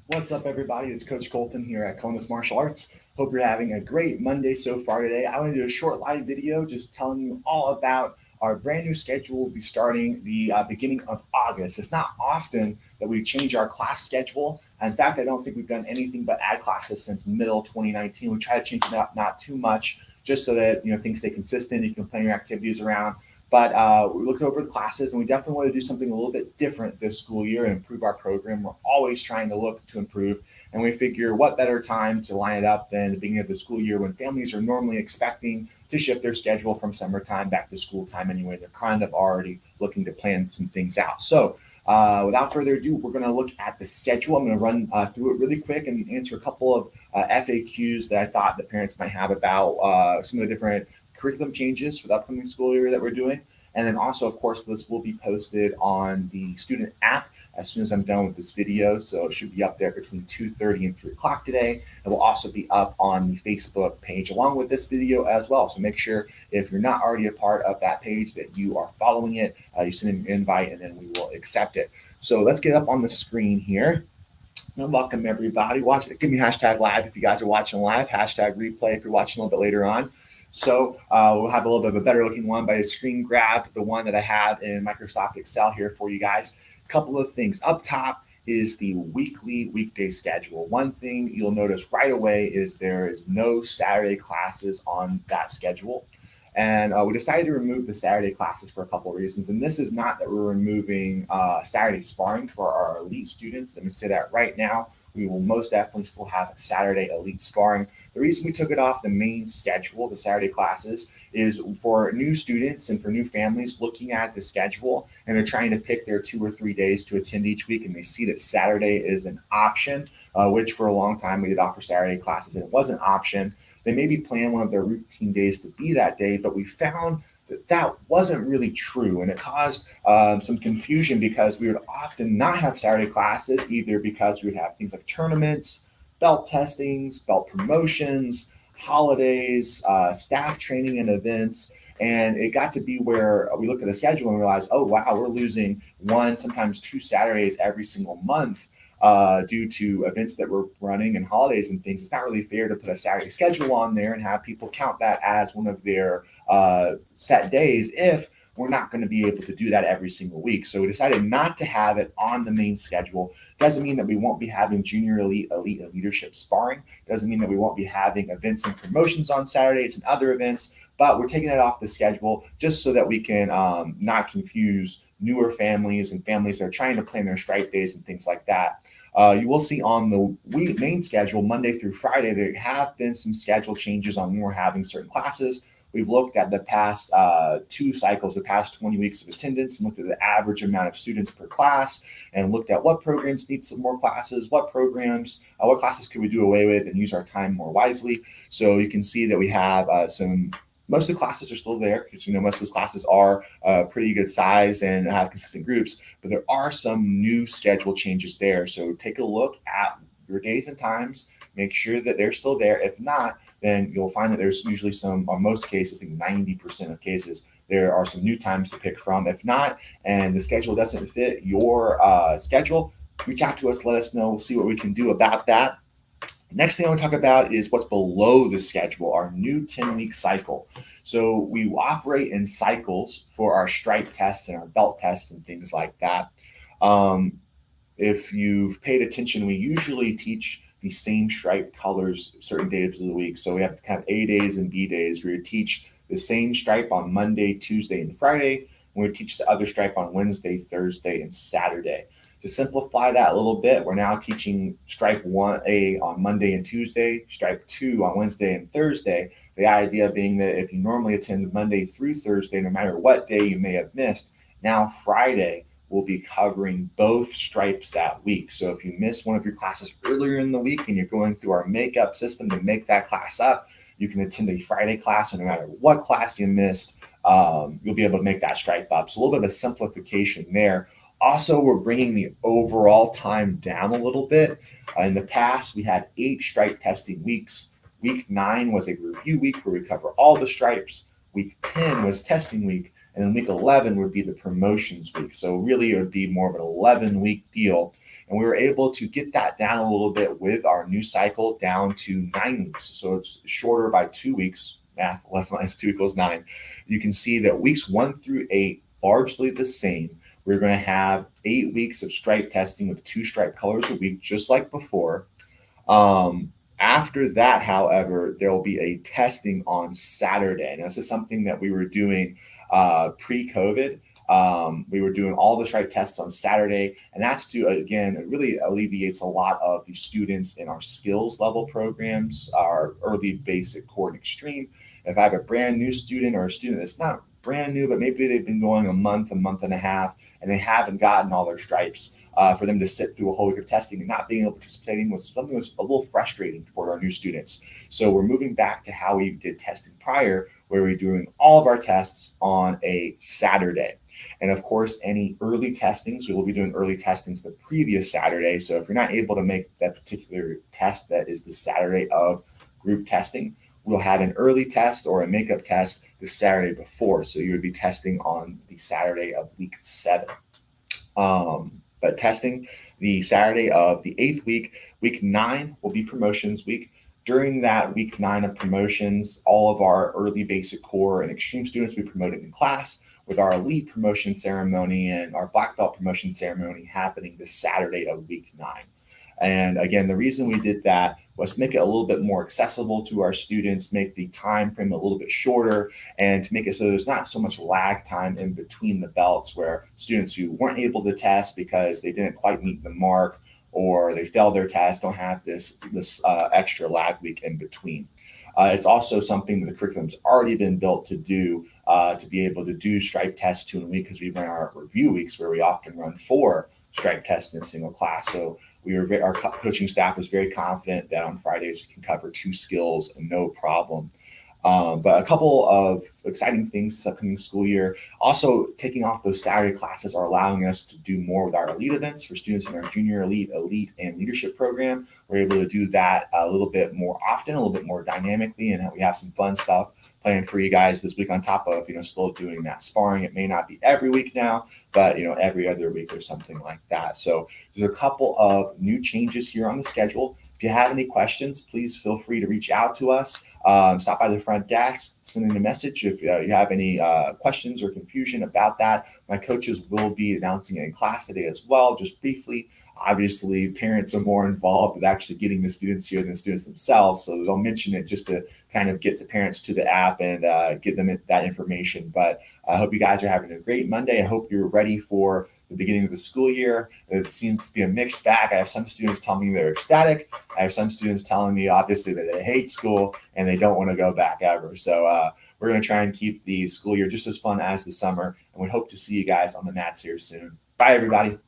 What's up, everybody? It's Coach Colton here at Columbus Martial Arts. Hope you're having a great Monday so far today. I want to do a short live video just telling you all about our brand new schedule. We'll be starting the beginning of August. It's not often that we change our class schedule. In fact, I don't think we've done anything but add classes since middle 2019. We try to change it up not too much, just so that things stay consistent. You can plan your activities around. But we looked over the classes, and we definitely want to do something a little bit different this school year and improve our program. We're always trying to look to improve, and we figure what better time to line it up than the beginning of the school year when families are normally expecting to shift their schedule from summertime back to school time anyway. They're kind of already looking to plan some things out. So without further ado, we're going to look at the schedule. I'm going to run through it really quick and answer a couple of FAQs that I thought the parents might have about some of the different curriculum changes for the upcoming school year that we're doing. And then also, of course, this will be posted on the student app as soon as I'm done with this video. So it should be up there between 2:30 and 3 o'clock today. It will also be up on the Facebook page along with this video as well. So make sure if you're not already a part of that page that you are following it. You send an invite and then we will accept it. So let's get up on the screen here. And welcome everybody. Watch it. Give me hashtag live if you guys are watching live. Hashtag replay if you're watching a little bit later on. So we'll have a little bit of a better looking one, but I screen grabbed the one that I have in Microsoft Excel here for you guys. A couple of things up top is the weekday schedule. One thing you'll notice right away is there is no Saturday classes on that schedule. And we decided to remove the Saturday classes for a couple of reasons. And this is not that we're removing Saturday sparring for our elite students. Let me say that right now. We will most definitely still have Saturday elite sparring. The reason we took it off the main schedule, the Saturday classes, is for new students and for new families looking at the schedule and they're trying to pick their 2 or 3 days to attend each week, and they see that Saturday is an option, which for a long time we did offer Saturday classes and it was an option. They maybe plan one of their routine days to be that day, but we found that wasn't really true, and it caused some confusion because we would often not have Saturday classes, either because we would have things like tournaments, belt testings, belt promotions, holidays, staff training and events. And it got to be where we looked at the schedule and realized, oh, wow, we're losing one, sometimes 2 Saturdays every single month due to events that we're running and holidays and things. It's not really fair to put a Saturday schedule on there and have people count that as one of their set days if we're not going to be able to do that every single week. So we decided not to have it on the main schedule. Doesn't mean that we won't be having junior elite, elite, and leadership sparring. Doesn't mean that we won't be having events and promotions on Saturdays and other events, but we're taking that off the schedule just so that we can not confuse newer families and families that are trying to plan their strike days and things like that. You will see on the main schedule, Monday through Friday, there have been some schedule changes on when we're having certain classes. We've looked at the past 2 cycles, the past 20 weeks of attendance, and looked at the average amount of students per class, and looked at what programs need some more classes, what classes could we do away with and use our time more wisely. So you can see that we have most of the classes are still there because most of those classes are pretty good size and have consistent groups, but there are some new schedule changes there. So take a look at your days and times, make sure that they're still there. If not, then you'll find that there's usually some, on most cases, I think 90% of cases, there are some new times to pick from. If not, and the schedule doesn't fit your schedule, reach out to us, let us know. We'll see what we can do about that. Next thing I want to talk about is what's below the schedule, our new 10-week cycle. So we operate in cycles for our stripe tests and our belt tests and things like that. If you've paid attention, we usually teach the same stripe colors certain days of the week. So we have kind of A days and B days where you teach the same stripe on Monday, Tuesday, and Friday. And we teach the other stripe on Wednesday, Thursday, and Saturday. To simplify that a little bit, we're now teaching stripe 1A on Monday and Tuesday, stripe 2 on Wednesday and Thursday. The idea being that if you normally attend Monday through Thursday, no matter what day you may have missed, now Friday will be covering both stripes that week. So if you miss one of your classes earlier in the week and you're going through our makeup system to make that class up, you can attend a Friday class, and no matter what class you missed, you'll be able to make that stripe up. So a little bit of a simplification there. Also, we're bringing the overall time down a little bit. In the past, we had 8 stripe testing weeks. Week 9 was a review week where we cover all the stripes. Week 10 was testing week. And then week 11 would be the promotions week. So really, it would be more of an 11-week deal. And we were able to get that down a little bit with our new cycle down to 9 weeks. So it's shorter by 2 weeks. Math, 11 minus 2 equals 9. You can see that weeks 1 through 8, largely the same. We're going to have 8 weeks of stripe testing with 2 stripe colors a week, just like before. After that, however, there will be a testing on Saturday. Now, this is something that we were doing pre-COVID. We were doing all the stripe tests on Saturday, and that's to, again, it really alleviates a lot of the students in our skills level programs, our early, basic, core, and extreme. If I have a brand new student or a student that's not brand new, but maybe they've been going a month and a half, and they haven't gotten all their stripes, for them to sit through a whole week of testing and not being able to participate was something that was a little frustrating for our new students. So we're moving back to how we did testing prior, where we're doing all of our tests on a Saturday. And of course, any early testings, we will be doing early testings the previous Saturday. So if you're not able to make that particular test that is the Saturday of group testing, we'll have an early test or a makeup test the Saturday before. So you would be testing on the Saturday of week 7. But testing the Saturday of the 8th week, week 9 will be promotions week. During that week 9 of promotions, all of our early, basic, core, and extreme students will be promoted in class, with our elite promotion ceremony and our black belt promotion ceremony happening this Saturday of week 9. And again, the reason we did that was to make it a little bit more accessible to our students, make the time frame a little bit shorter, and to make it so there's not so much lag time in between the belts where students who weren't able to test because they didn't quite meet the mark or they failed their test don't have this extra lag week in between. It's also something that the curriculum's already been built to do, to be able to do stripe tests 2 in a week, because we run our review weeks where we often run 4 stripe tests in a single class. So our coaching staff was very confident that on Fridays we can cover 2 skills, no problem. But a couple of exciting things this upcoming school year. Also, taking off those Saturday classes are allowing us to do more with our elite events for students in our junior elite, and leadership program. We're able to do that a little bit more often, a little bit more dynamically, and we have some fun stuff planned for you guys this week on top of, still doing that sparring. It may not be every week now, but, every other week or something like that. So there's a couple of new changes here on the schedule. If you have any questions, please feel free to reach out to us. Stop by the front desk, send in a message if you have any questions or confusion about that. My coaches will be announcing it in class today as well, just briefly. Obviously, parents are more involved with actually getting the students here than the students themselves, so they'll mention it just to kind of get the parents to the app and give them that information. But I hope you guys are having a great Monday. I hope you're ready for the beginning of the school year. It seems to be a mixed bag. I have some students telling me they're ecstatic. I have some students telling me, obviously, that they hate school and they don't want to go back ever. So we're going to try and keep the school year just as fun as the summer, and we hope to see you guys on the mats here soon. Bye, everybody.